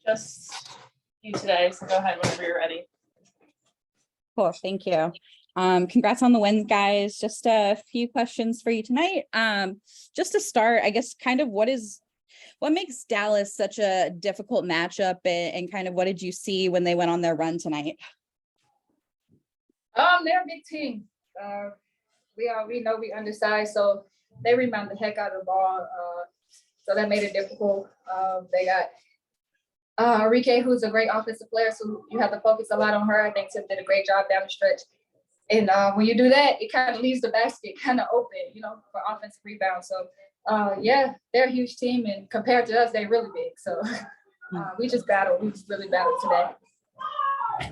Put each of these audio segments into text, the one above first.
Just you today, so go ahead whenever you're ready. Cool, thank you. Congrats on the win, guys. Just a few questions for you tonight. Just to start, I guess kind of what makes Dallas such a difficult matchup, and kind of what did you see when they went on their run tonight? They're a big team. We know we undersized, so they rebound the heck out of the ball. So that made it difficult. They got Rike, who's a great offensive player, so you have to focus a lot on her. I think Tiff did a great job down the stretch. And when you do that, it kind of leaves the basket kind of open, for offensive rebound. So, yeah, they're a huge team, and compared to us, they're really big. So we just battled. We just really battled today.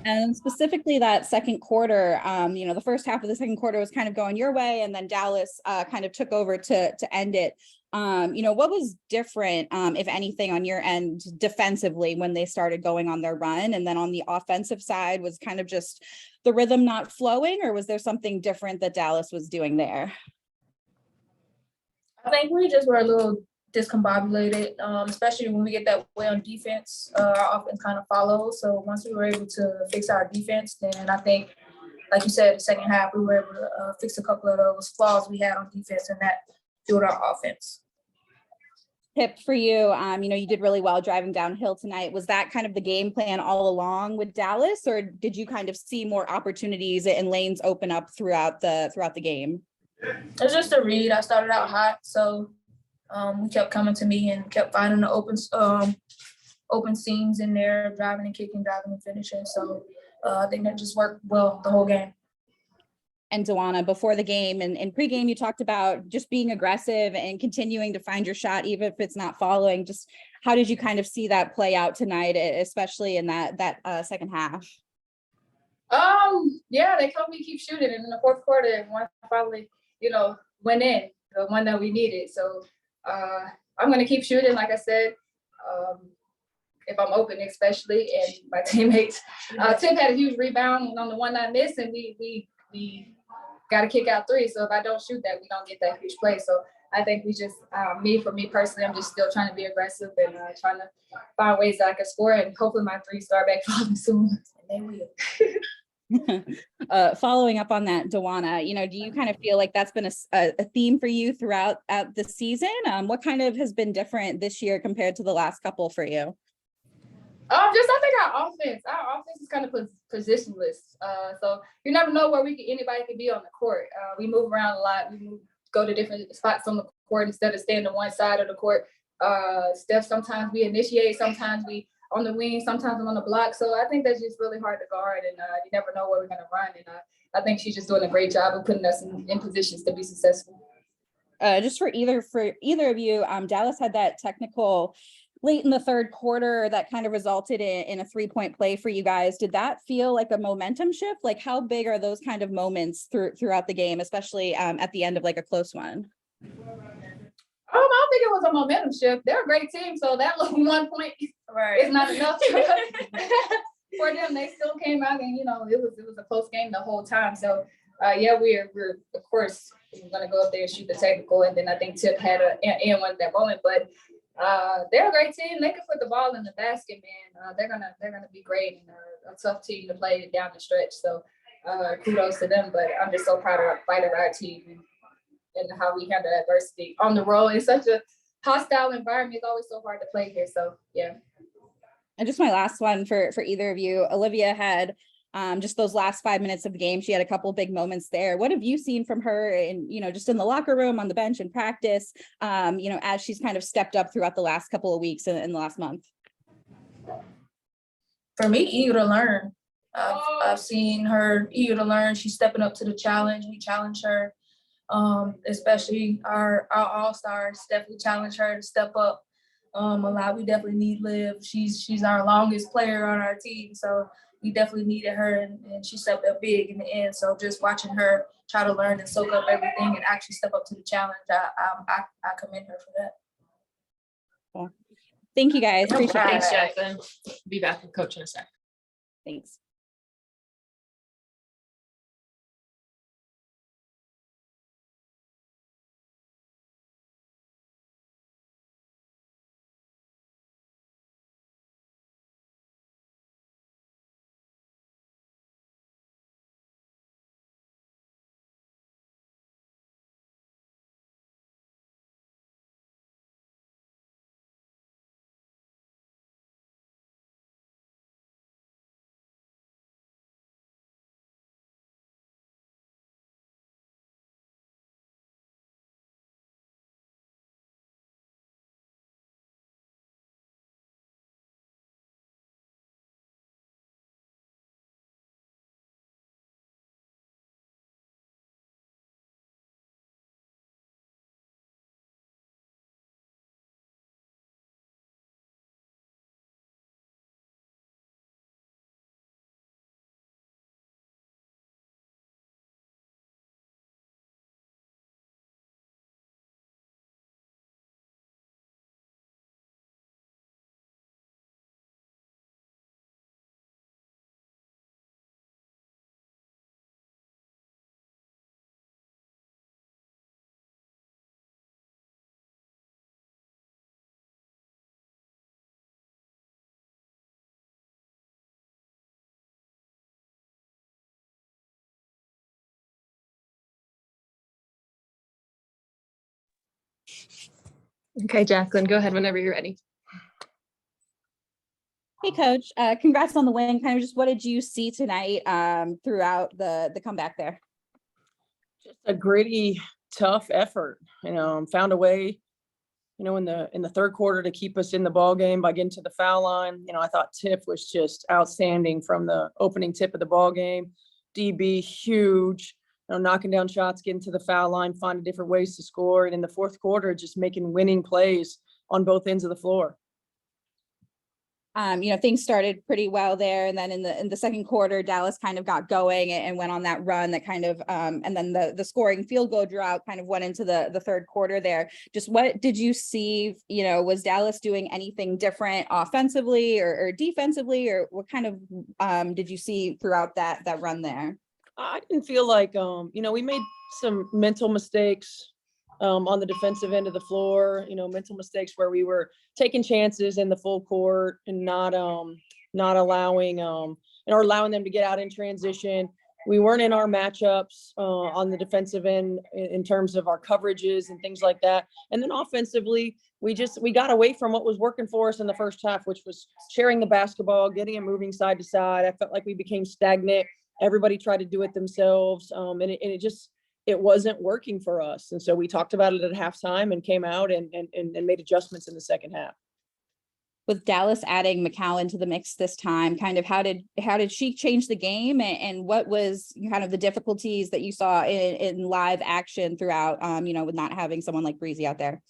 And specifically that second quarter, the first half of the second quarter was kind of going your way, and then Dallas kind of took over to end it. What was different, if anything, on your end defensively when they started going on their run? And then on the offensive side, was kind of just the rhythm not flowing, or was there something different that Dallas was doing there? I think we just were a little discombobulated, especially when we get that way on defense. Our offense kind of follows. So once we were able to fix our defense, then I think, like you said, the second half, we were able to fix a couple of those flaws we had on defense, and that fueled our offense. Tip for you, you did really well driving downhill tonight. Was that kind of the game plan all along with Dallas, or did you kind of see more opportunities and lanes open up throughout the game? It was just a read. I started out hot, so we kept coming to me and kept finding the open seams in there, driving and kicking, driving and finishing. So I think that just worked well the whole game. And Dawana, before the game and in pregame, you talked about just being aggressive and continuing to find your shot, even if it's not following. Just how did you kind of see that play out tonight, especially in that second half? Yeah, they told me to keep shooting, and in the fourth quarter, one finally, went in, the one that we needed. So I'm gonna keep shooting, like I said. If I'm open, especially, and my teammates. Tim had a huge rebound on the one I missed, and we got to kick out three. So if I don't shoot that, we don't get that huge play. So I think we just, for me personally, I'm just still trying to be aggressive and trying to find ways that I can score, and hopefully my three start back falling soon. And they will. Following up on that, Dawana, do you kind of feel like that's been a theme for you throughout the season? What kind of has been different this year compared to the last couple for you? I think our offense is kind of positionless. So you never know where anybody can be on the court. We move around a lot. Go to different spots on the court instead of staying on one side of the court. Steph, sometimes we initiate, sometimes we on the wing, sometimes I'm on the block. So I think that's just really hard to guard, and you never know where we're going to run. And I think she's just doing a great job of putting us in positions to be successful. Just for either of you, Dallas had that technical late in the third quarter that kind of resulted in a 3-point play for you guys. Did that feel like a momentum shift? Like, how big are those kind of moments throughout the game, especially at the end of like a close one? I don't think it was a momentum shift. They're a great team, so that little 1 point is not enough for them. They still came out, and it was a close game the whole time. So yeah, we're of course gonna go up there and shoot the technical, and then I think Tip had an and one at that moment, but. They're a great team. They can put the ball in the basket, man. They're gonna be great, and a tough team to play down the stretch. So kudos to them. But I'm just so proud of our team and how we handle adversity on the road. It's such a hostile environment. It's always so hard to play here. So yeah. And just my last one for either of you. Olivia had just those last 5 minutes of the game. She had a couple of big moments there. What have you seen from her in, just in the locker room, on the bench, in practice, as she's kind of stepped up throughout the last couple of weeks in the last month? For me, eager to learn. I've seen her eager to learn. She's stepping up to the challenge. We challenge her, especially our all-stars. Definitely challenge her to step up a lot. We definitely need Liv. She's our longest player on our team, so we definitely needed her, and she stepped up big in the end. So just watching her try to learn and soak up everything and actually step up to the challenge, I commend her for that. Well, thank you, guys. Appreciate it. Thanks, Jackson. Be back with Coach in a sec. Thanks. Okay, Jacqueline, go ahead whenever you're ready. Hey, Coach. Congrats on the win. Kind of just what did you see tonight throughout the comeback there? Just a gritty, tough effort. Found a way, in the third quarter to keep us in the ball game by getting to the foul line. I thought Tiff was just outstanding from the opening tip of the ball game. DB huge, knocking down shots, getting to the foul line, finding different ways to score, and in the fourth quarter, just making winning plays on both ends of the floor. Things started pretty well there, and then in the second quarter, Dallas kind of got going and went on that run that kind of and then the scoring field goal drought kind of went into the third quarter there. Just what did you see? Was Dallas doing anything different offensively or defensively, or what kind of did you see throughout that run there? I didn't feel like we made some mental mistakes on the defensive end of the floor, mental mistakes where we were taking chances in the full court and not allowing or allowing them to get out in transition. We weren't in our matchups on the defensive end in terms of our coverages and things like that. And then offensively, we got away from what was working for us in the first half, which was sharing the basketball, getting it moving side to side. I felt like we became stagnant. Everybody tried to do it themselves, and it wasn't working for us. And so we talked about it at halftime and came out and made adjustments in the second half. With Dallas adding McCowan to the mix this time, kind of how did she change the game, and what was kind of the difficulties that you saw in live action throughout, with not having someone like Breezy out there?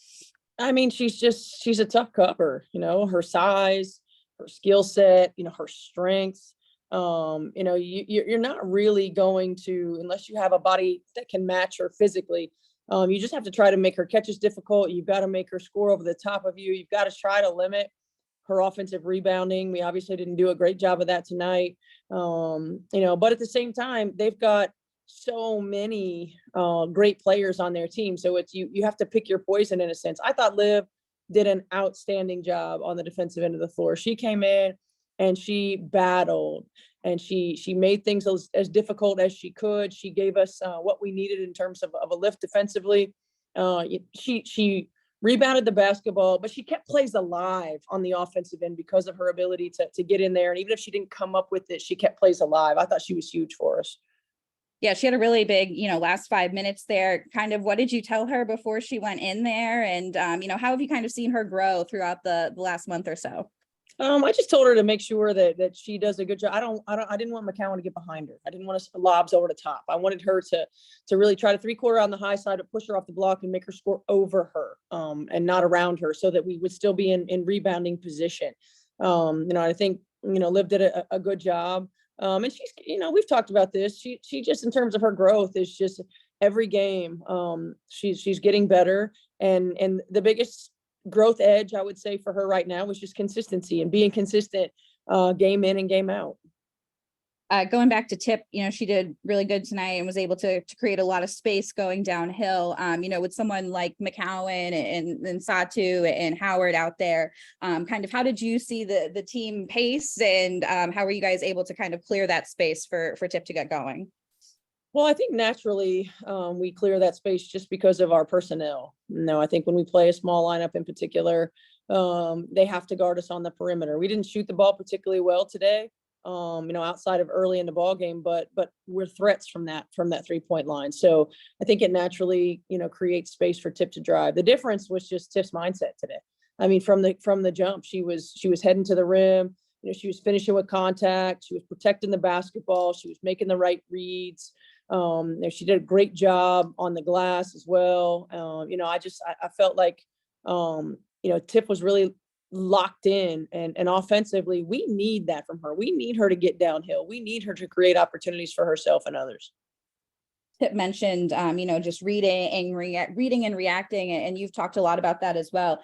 I mean, she's a tough cover, her size, her skill set, her strength. You're not really going to, unless you have a body that can match her physically, you just have to try to make her catches difficult. You've got to make her score over the top of you. You've got to try to limit her offensive rebounding. We obviously didn't do a great job of that tonight. But at the same time, they've got so many great players on their team. So it's you have to pick your poison in a sense. I thought Liv did an outstanding job on the defensive end of the floor. She came in and she battled, and she made things as difficult as she could. She gave us what we needed in terms of a lift defensively. She rebounded the basketball, but she kept plays alive on the offensive end because of her ability to get in there. And even if she didn't come up with it, she kept plays alive. I thought she was huge for us. Yeah, she had a really big, last 5 minutes there. Kind of what did you tell her before she went in there? And, how have you kind of seen her grow throughout the last month or so? I just told her to make sure that she does a good job. I didn't want McCowan to get behind her. I didn't want us lobs over the top. I wanted her to really try to 3-quarter on the high side, to push her off the block and make her score over her, and not around her, so that we would still be in rebounding position. I think, Liv did a good job. And she's, we've talked about this. She just, in terms of her growth, is just every game. She's getting better, and the biggest growth edge, I would say, for her right now was just consistency and being consistent game in and game out. Going back to Tip, she did really good tonight and was able to create a lot of space going downhill. With someone like McCowan and Satu and Howard out there, kind of how did you see the team pace, and how were you guys able to kind of clear that space for Tip to get going? Well, I think naturally we clear that space just because of our personnel. I think when we play a small lineup in particular, they have to guard us on the perimeter. We didn't shoot the ball particularly well today, outside of early in the ball game, but we're threats from that 3-point line. So I think it naturally, creates space for Tip to drive. The difference was just Tip's mindset today. I mean, from the jump, she was heading to the rim. She was finishing with contact. She was protecting the basketball. She was making the right reads. She did a great job on the glass as well. I felt like, Tiff was really locked in, and offensively, we need that from her. We need her to get downhill. We need her to create opportunities for herself and others. Tip mentioned, just reading and reacting, and you've talked a lot about that as well.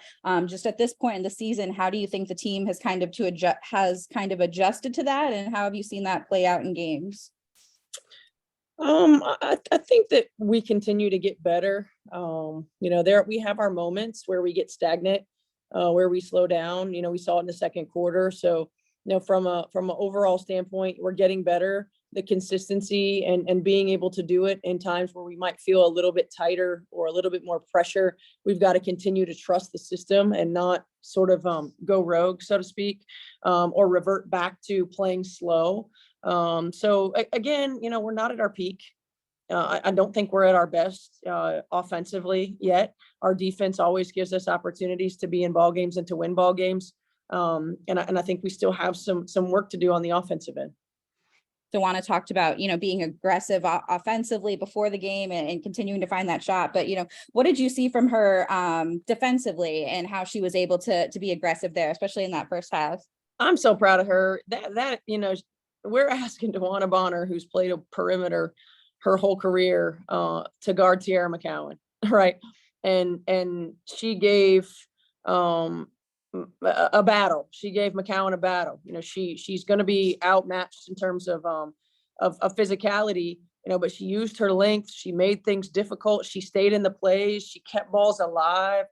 Just at this point in the season, how do you think the team has kind of adjusted to that, and how have you seen that play out in games? I think that we continue to get better. We have our moments where we get stagnant, where we slow down. We saw it in the second quarter. So, from an overall standpoint, we're getting better. the consistency and being able to do it in times where we might feel a little bit tighter or a little bit more pressure. We've got to continue to trust the system and not sort of go rogue, so to speak, or revert back to playing slow. So again, you know, we're not at our peak. I don't think we're at our best offensively yet. Our defense always gives us opportunities to be in ball games and to win ball games. And I think we still have some work to do on the offensive end. Dewana talked about, you know, being aggressive offensively before the game and continuing to find that shot. But, you know, what did you see from her defensively and how she was able to be aggressive there, especially in that first half? I'm so proud of her. That you know, we're asking Dewana Bonner, who's played a perimeter her whole career, to guard Tiara McCowan, right? And she gave a battle. She gave McCowan a battle. You know, she's going to be outmatched in terms of physicality. You know, but she used her length. She made things difficult. She stayed in the plays. She kept balls alive.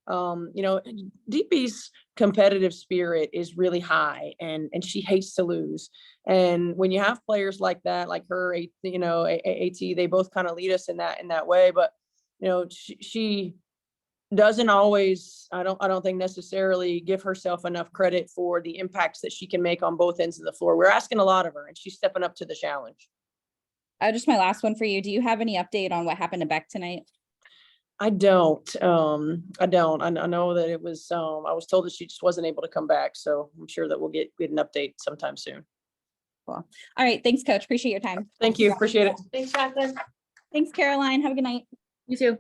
You know, DP's competitive spirit is really high, and she hates to lose. And when you have players like that, like her, you know, AT, they both kind of lead us in that way. But you know, she doesn't always, I don't think necessarily give herself enough credit for the impacts that she can make on both ends of the floor. We're asking a lot of her, and she's stepping up to the challenge. Just my last one for you. Do you have any update on what happened to Beck tonight? I don't. I know that it was, I was told that she just wasn't able to come back. So I'm sure that we'll get an update sometime soon. Cool. All right. Thanks, Coach. Appreciate your time. Thank you. Appreciate it. Thanks, Jonathan. Thanks, Caroline. Have a good night. You too.